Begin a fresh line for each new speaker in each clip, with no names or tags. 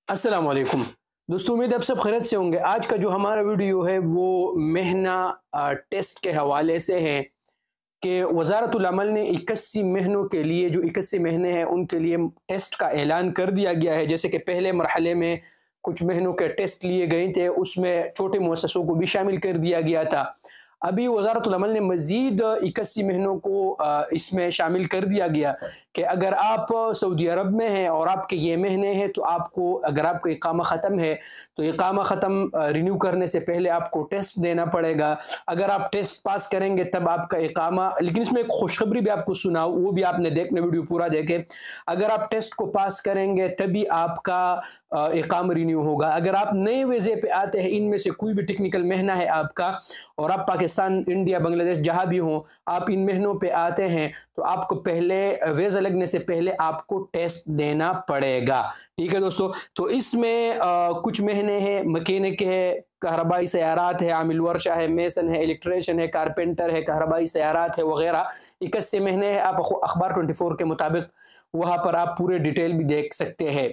अस्सलाम वालेकुम दोस्तों, उम्मीद है आप सब खैरियत से होंगे। आज का जो हमारा वीडियो है वो महीना टेस्ट के हवाले से है कि वज़ारतुल अमल ने 81 महीनों के लिए, जो 81 महीने हैं उनके लिए टेस्ट का ऐलान कर दिया गया है। जैसे कि पहले मरहले में कुछ महीनों के टेस्ट लिए गए थे, उसमें छोटे मुअस्ससों को भी शामिल कर दिया गया था। अभी वज़ारतुल अमल ने मज़ीद 81 महीनों को इसमें शामिल कर दिया गया कि अगर आप सऊदी अरब में हैं और आपके ये महीने हैं तो आपको, अगर आपका इकामा ख़त्म है तो इकामा ख़त्म रिन्यू करने से पहले आपको टेस्ट देना पड़ेगा। अगर आप टेस्ट पास करेंगे तब आपका इकामा, लेकिन इसमें एक खुशखबरी भी आपको सुनाऊँ, वो भी आपने देखना, वीडियो पूरा देखें। अगर आप टेस्ट को पास करेंगे तभी आपका इकामा रिन्यू होगा। अगर आप नए वीज़े पे आते हैं, इनमें से कोई भी टेक्निकल महीना है आपका और आप पाकिस्तान, इंडिया, बांग्लादेश जहाँ भी हों, आप इन महीनों पे आते हैं तो आपको पहले वीज़ा लगने से पहले आपको टेस्ट देना पड़ेगा। ठीक है दोस्तों, तो इसमें कुछ महीने हैं मैकेनिक है, कहरबाई सयारात है, आमिल वर्षा है, मेसन है, इलेक्ट्रिशियन है, कारपेंटर है, कहरबाई सयारात है वगैरह। 81 महीने हैं। आप अखबार 24 के मुताबिक वहाँ पर आप पूरे डिटेल भी देख सकते हैं।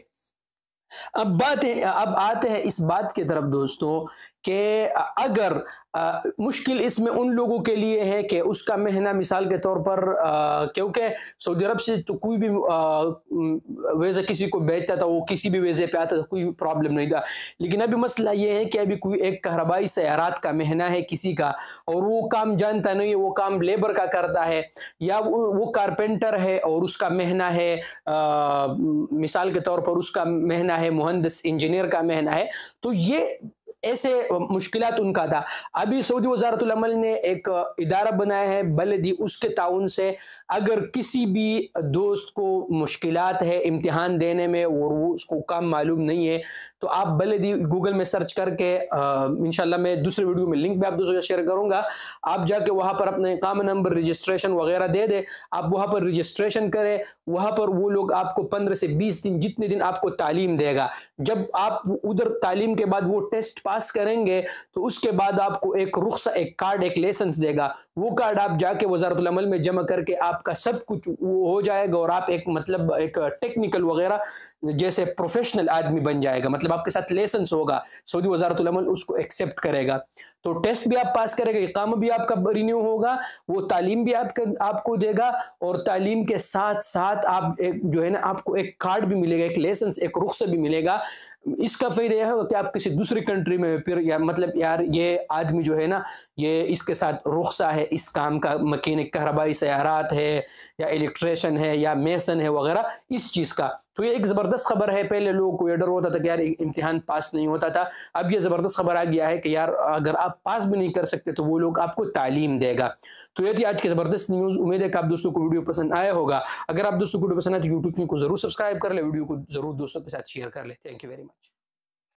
अब आते हैं इस बात की तरफ दोस्तों कि अगर मुश्किल इसमें उन लोगों के लिए है कि उसका महीना, मिसाल के तौर पर क्योंकि सऊदी अरब से तो कोई भी वीज़ा किसी को भेजता था, वो किसी भी वीज़े पे आता था, कोई प्रॉब्लम नहीं था। लेकिन अभी मसला ये है कि अभी कोई एक कहरबाई सयारात का महीना है किसी का और वो काम जानता नहीं है, वो काम लेबर का करता है, या वो कारपेंटर है और उसका महीना है, मिसाल के तौर पर उसका महीना है, मुहंदिस इंजीनियर का महीना है, तो ये ऐसे मुश्किलात उनका था। अभी सऊदी वज़ारतुल अमल ने एक इदारा बनाया है बलदी, उसके ताउन से अगर किसी भी दोस्त को मुश्किलात है इम्तिहान देने में और वो उसको काम मालूम नहीं है तो आप बलदी गूगल में सर्च करके, इंशाल्लाह मैं दूसरे वीडियो में लिंक भी आप दोस्तों के शेयर करूँगा, आप जाके वहाँ पर अपने इकामा नंबर, रजिस्ट्रेशन वगैरह दे दे, आप वहाँ पर रजिस्ट्रेशन करें। वहाँ पर वो लोग आपको 15 से 20 दिन, जितने दिन आपको तालीम देगा, जब आप उधर तालीम के बाद वो टेस्ट पास करेंगे तो उसके बाद आपको एक रुख्सा, एक कार्ड, एक लाइसेंस देगा। वो कार्ड आप जाके वज़ारतुल अमल में जमा करके आपका सब कुछ वो हो जाएगा और आप एक, मतलब एक टेक्निकल वगैरह जैसे प्रोफेशनल आदमी बन जाएगा। मतलब आपके साथ लाइसेंस होगा, सऊदी वज़ारतुल अमल उसको एक्सेप्ट करेगा। तो टेस्ट भी आप पास करेंगे, इकामा भी आपका रिन्यू होगा, वो तालीम भी आपको देगा और तालीम के साथ साथ आप एक जो है ना, आपको एक कार्ड भी मिलेगा, एक लाइसेंस, एक रुख्सा भी मिलेगा। इसका फायदा यह होगा कि आप किसी दूसरी कंट्री में फिर, या मतलब यार ये आदमी जो है ना, ये इसके साथ रुख्सा है इस काम का, मैकेनिक, कहरबाई सयारात है या इलेक्ट्रिशियन है या मेसन है वगैरह, इस चीज़ का। तो ये एक ज़बरदस्त खबर है। पहले लोगों को ये डर होता था कि यार इम्तिहान पास नहीं होता था, अब ये ज़बरदस्त खबर आ गया है कि यार अगर आप पास भी नहीं कर सकते तो वो लोग आपको तालीम देगा। तो ये थी आज की ज़बरदस्त न्यूज़। उम्मीद है कि आप दोस्तों को वीडियो पसंद आया होगा। अगर आप दोस्तों को वीडियो पसंद आए तो यूट्यूब को ज़रूर सब्सक्राइब कर ले, वीडियो को ज़रूर दोस्तों के साथ शेयर कर ले। Thank you very much.